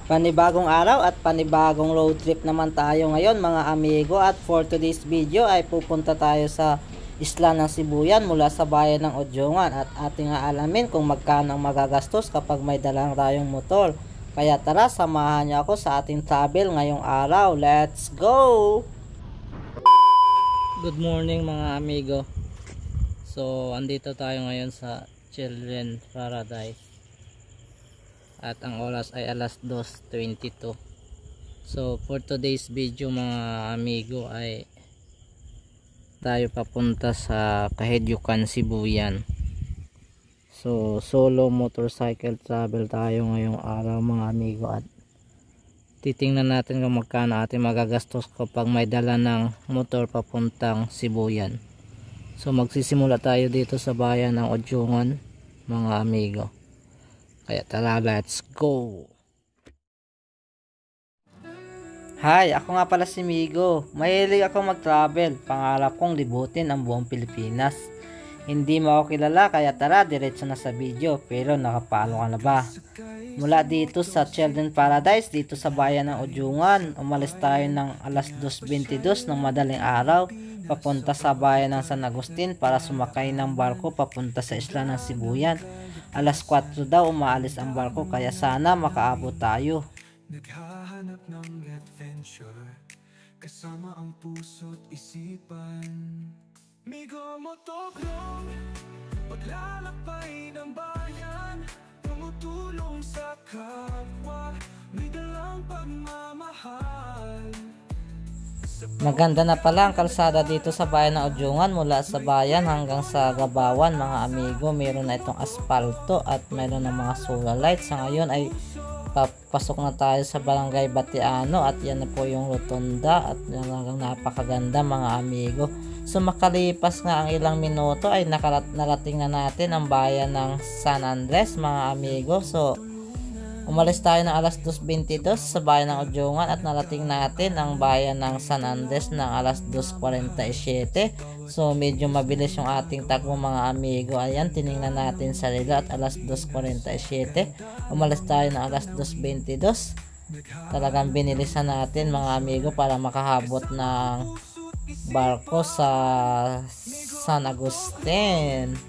Panibagong araw at panibagong road trip naman tayo ngayon mga amigo, at for today's video ay pupunta tayo sa isla ng Sibuyan mula sa bayan ng Odyongan, at ating aalamin kung magkano ang magagastos kapag may dalang tayong motor. Kaya tara, samahan niyo ako sa ating travel ngayong araw. Let's go! Good morning mga amigo. So andito tayo ngayon sa Children Paradise. At ang oras ay alas 2:22. So for today's video mga amigo ay tayo papunta sa Kahedyukan, Sibuyan. So solo motorcycle travel tayo ngayong araw mga amigo, at titingnan natin kung magkano ating magagastos kapag may dala ng motor papuntang Sibuyan. So magsisimula tayo dito sa bayan ng Odyongan mga amigo. Kaya tara, let's go! Hi, ako nga pala si Migo. Mahilig ako mag-travel. Pangarap kong libutin ang buong Pilipinas. Hindi mo ako kilala, kaya tara, diretso na sa video. Pero nakapalo ka na ba? Mula dito sa Children Paradise, dito sa bayan ng Odyongan, umalis tayo ng alas 2:22 ng madaling araw papunta sa bayan ng San Agustin para sumakay ng barko papunta sa isla ng Sibuyan. Alas 4 daw umaalis ang barko, kaya sana makaabot tayo. Naghahanap ng adventure kasama ang puso't isipan. Migo Motovlog, paglalakbay ng bayan, tumutulong sa kapwa, may dalang pagmamahal. Maganda na pala ang kalsada dito sa bayan ng Odyongan, mula sa bayan hanggang sa Gabawan mga amigo. Meron na itong aspalto at meron na mga solar lights. Sa ngayon ay papasok na tayo sa Barangay Batiano, at yan na po yung rotonda, at talagang napakaganda mga amigo. So makalipas nga ang ilang minuto ay narating na natin ang bayan ng San Andres mga amigo. So umalis tayo ng alas 2:22 sa bayan ng Odyongan at narating natin ang bayan ng San Andres ng alas 2:47. So medyo mabilis yung ating takbo mga amigo. Ayan, tiningnan natin sa relo at alas 2:47. Umalis tayo ng alas 2:22. Talagang binilisan natin mga amigo para makahabot ng barko sa San Agustin.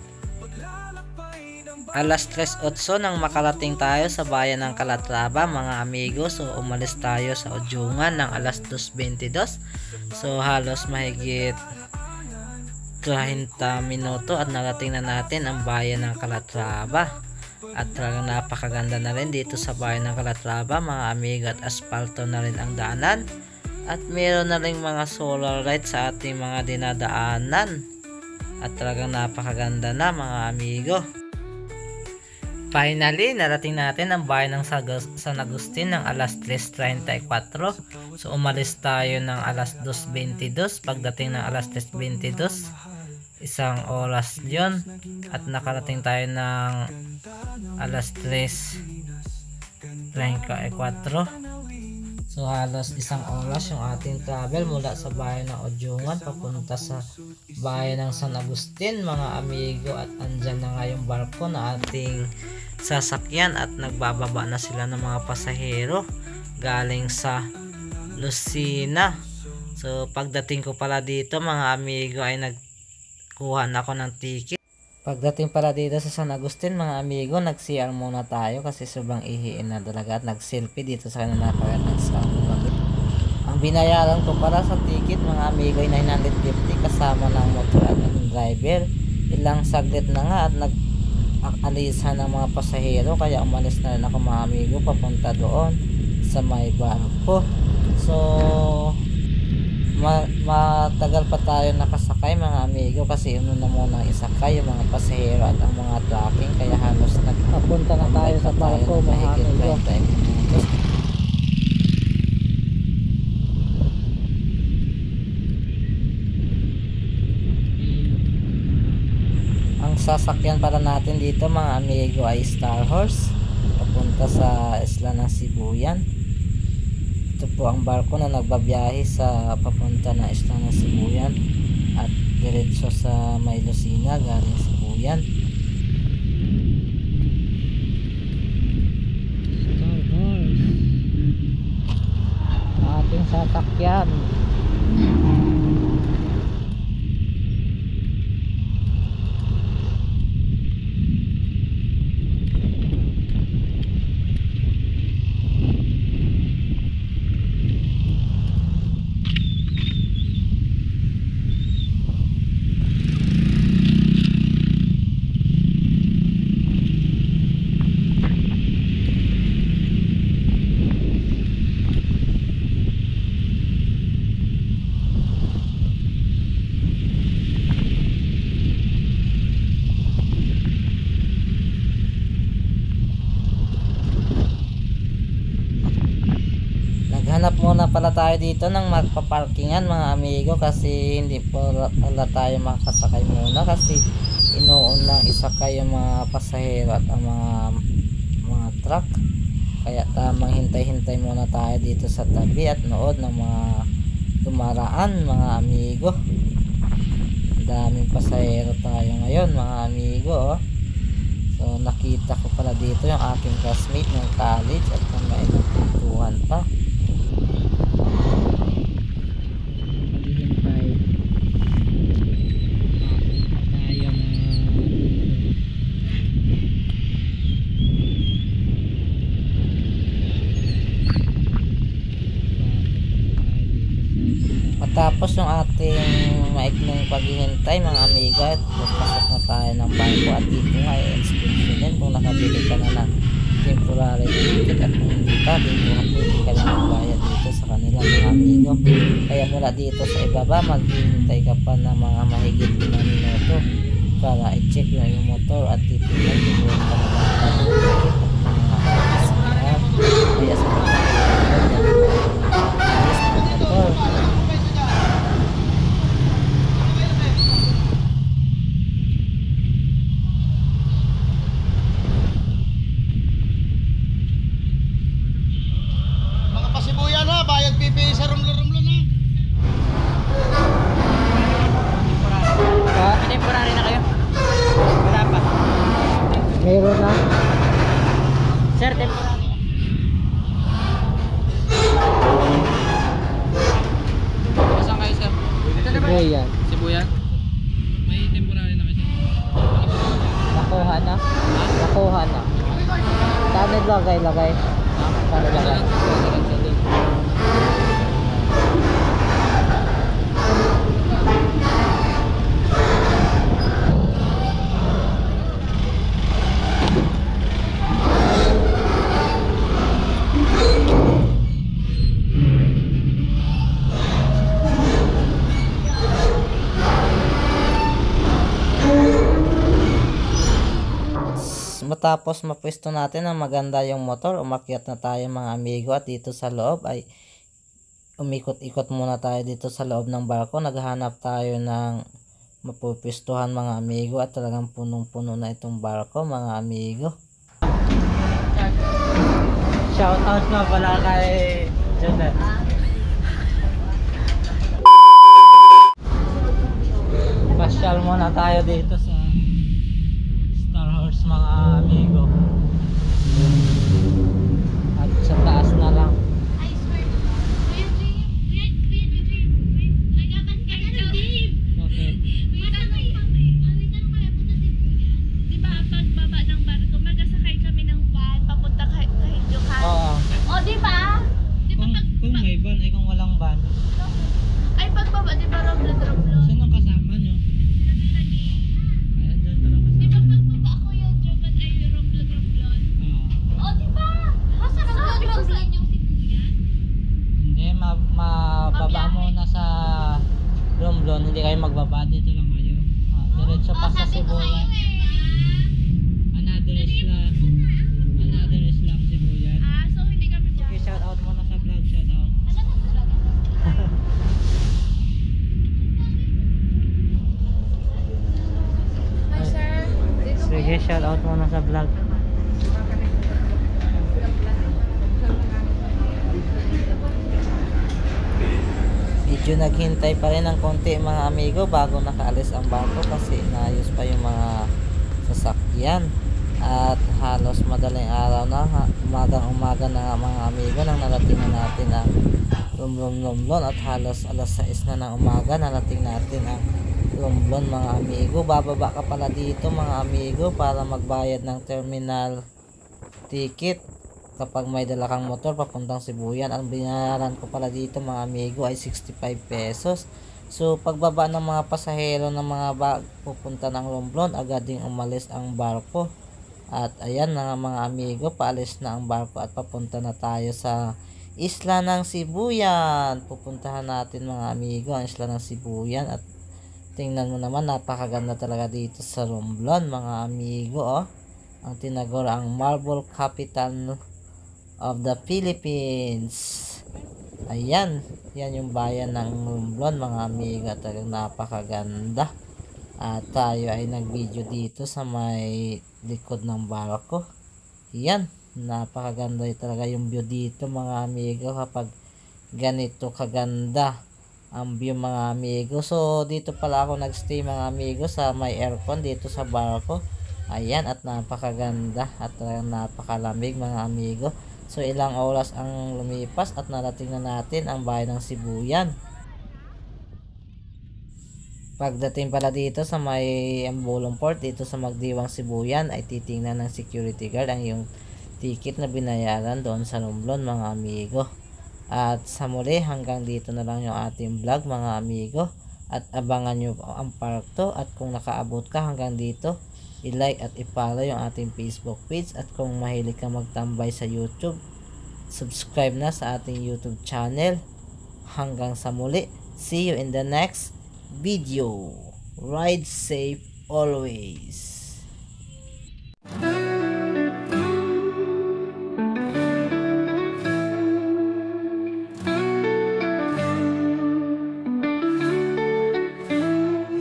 Alas 3:08 nang makarating tayo sa bayan ng Calatrava mga amigo. So umalis tayo sa Odyongan ng alas 2:22. So halos mahigit 30 minuto at narating na natin ang bayan ng Calatrava. At talagang napakaganda na rin dito sa bayan ng Calatrava mga amigo, at aspalto na rin ang daanan. At meron na rin mga solar lights sa ating mga dinadaanan. At talagang napakaganda na mga amigo. Finally, narating natin ang bayan ng San Agustin ng alas 3:34. So umalis tayo ng alas 2:22. Pagdating ng alas 3:22, isang oras yon, at nakarating tayo ng alas 3:34. So halos isang oras yung ating travel mula sa bayan ng Odyongan papunta sa bayan ng San Agustin mga amigo. At andyan na nga yung barko na ating sasakyan, at nagbababa na sila ng mga pasahero galing sa Lucena. So pagdating ko pala dito mga amigo ay nagkuha na ako ng ticket. Pagdating pala dito sa San Agustin mga amigo, nag-CR muna tayo kasi sobrang ihiin na talaga, at nag-selfie dito sa kanila sa ang binayaran ko para sa ticket mga amigo ay 950 kasama ng motor at ng driver. Ilang saglit na nga at nag-alisan ng mga pasahero, kaya umalis na rin ako mga amigo papunta doon sa may barko. So matagal pa tayo nakasakay mga amigo kasi na muna isakay yung mga pasahero at ang mga tracking, kaya halos nagpapunta na tayo sa barko mga amigo. Ang sasakyan para natin dito mga amigo ay Star Horse papunta sa isla ng Sibuyan. Ito po ang barko na nagbabiyahe sa papunta na isla ng Sibuyan at diretso sa may Lucena galing Sibuyan. Star Horse. sasakyan. Naghanap muna pala tayo dito ng magpaparkingan mga amigo, kasi hindi pala tayo makasakay muna kasi inuunang isakay yung mga pasahero at ang mga truck. Kaya tamang hintay-hintay muna tayo dito sa tabi at nood ng mga dumaraan mga amigo. Daming pasahero tayo ngayon mga amigo, oh. So nakita ko pala dito yung aking classmate ng college at may nagpuntuhan pa. Matapos yung ating maikling paghihintay mga amigo, at pasok na tayo ng bangko at dito nga i-inspectionin kung nakabili ka na ng temporary ticket, at kung hindi pa dito nga pwede ka lang magbayad dito sa kanila mga amigo. Kaya mula dito sa ibaba maghihintay ka pa ng mga mahigit 5 minuto para i-check yung iyong motor at titignan kung meron ka na ng ticket at mga SPR. Kaya sa motor Pasibuyan ha, bayad PPE sa rumlo-rumlo na. Temporary na kayo? Wala pa. meron na. Sir, temporary na. Saan kayo, sir? Sibuyan. Sibuyan? May temporary na kayo, sir? Nakuha na. Nakuha na. Saan naglagay? Saan naglagay? Matapos mapwesto natin ang maganda yung motor, umakyat na tayo mga amigo, at dito sa loob ay umikot-ikot muna tayo dito sa loob ng barko. Naghahanap tayo ng mapupwestuhan mga amigo, at talagang punong-puno na itong barko mga amigo. Shout out nga pala kay Jonat. Pasyal muna tayo dito sa Star Horse mga amigo, at sa taas na lang. I swear to God. Kuya Jim, nagapan ka na ng Dave. Okay. May tanong kami. May tanong kami, punta si Kuya. Di ba, pagbaba ng barko, magasakay kami ng van, papunta kay Johan. Oo. O, di ba? Di ba Kung may van ay kung walang van, ay pagbaba, di ba, Romblon? sinong kasama nyo? Ayan, dyan pala Di ba kasama. pagbaba ako yung Johan ay Romblon? Oo. O, di ba? Masa Romblon yung si Kuya? Hindi, mababa muna sa Romblon, hindi kayo magbaba, dito lang kayo. Diretso pa sa Sabi ko kayo Sibuyan. Another Islam Sibuyan. So hindi kami Sige, shout out muna sa vlog, shout out. Ano ka sa vlog? Hi, sir. Dito po. Sige, shout out muna sa vlog. Medyo naghintay pa rin ng konti mga amigo bago nakaalis ang barko, kasi inaayos pa yung mga sasakyan. At halos madaling araw na, umagang umaga na nga mga amigo, nang narating na natin ang Lumlon at halos alas 6 na ng umaga narating natin ang Romblon mga amigo. Bababa ka pala dito mga amigo para magbayad ng terminal ticket kapag may dala kang motor papuntang Sibuyan. Ang binayaran ko pala dito mga amigo ay 65 pesos. So pagbaba ng mga pasahero ng mga pupunta ng Romblon, agad ding umalis ang barko. At ayan na mga amigo, paalis na ang barko at papunta na tayo sa isla ng Sibuyan. Pupuntahan natin mga amigo ang isla ng Sibuyan at tingnan mo naman, napakaganda talaga dito sa Romblon mga amigo. Ang tinagor ang Marble Capital of the Philippines. Ayan, yan yung bayan ng Romblon mga amigo. Talagang napakaganda. At tayo ay nag-video dito sa may likod ng barko. Yan, napakaganda talaga yung view dito mga amigo kapag ganito kaganda ang view mga amigo. So dito pala ako nagstay mga amigo sa may aircon dito sa barko. Ayan, at napakaganda at napakalamig mga amigo. So ilang oras ang lumipas at narating na natin ang bayan ng Sibuyan. Pagdating pala dito sa may Ambulong Port dito sa Magdiwang Sibuyan ay titingnan ng security guard ang yung ticket na binayaran doon sa Romblon mga amigo. At sa muli, hanggang dito na lang yung ating vlog mga amigo. At abangan nyo ang part 2. At kung nakaabot ka hanggang dito, i-like at i-follow yung ating Facebook page. At kung mahilig ka magtambay sa YouTube, subscribe na sa ating YouTube channel. Hanggang sa muli, see you in the next video. Ride safe always.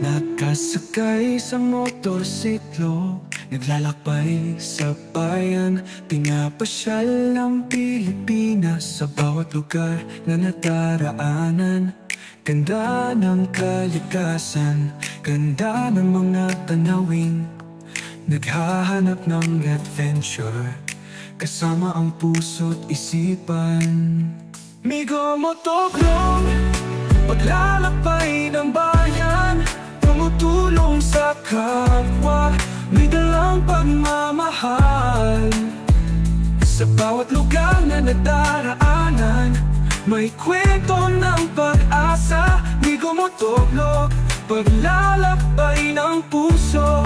Nakasakay sa motorsiklo, naglalakbay sa bayan, pinapasyal ng Pilipinas sa bawat lugar na nadaraanan. Ganda ng kalikasan, ganda ng mga tanawin, naghahanap ng adventure, kasama ang puso't isipan. Migo Motovlog, paglalakbay ng bayan, tumutulong sa kapwa, may dalang pagmamahal. Sa bawat lugar na nadaraanan, may kwento ng pag-asa. Migo Motovlog, paglalakbay ng puso.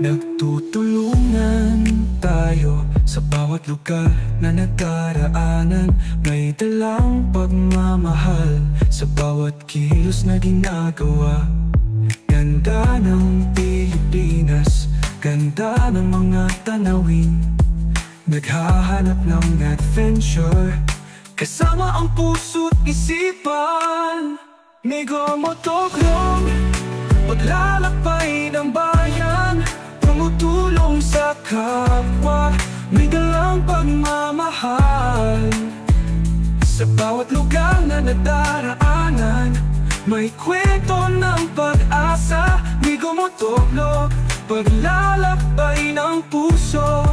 Nagtutulungan tayo sa bawat lugar na nadaraanan, may dalang pagmamahal sa bawat kilos na ginagawa. Ganda ng Pilipinas, ganda ng mga tanawin, naghahanap ng adventure, kasama ang puso't isipan. Migo Motovlog, paglalakbay ng bayan, tumutulong sa kapwa, may dalang pagmamahal. Sa bawat lugar na nadaraanan, may kwento ng pag-asa. Migo Motovlog, paglalakbay ng puso.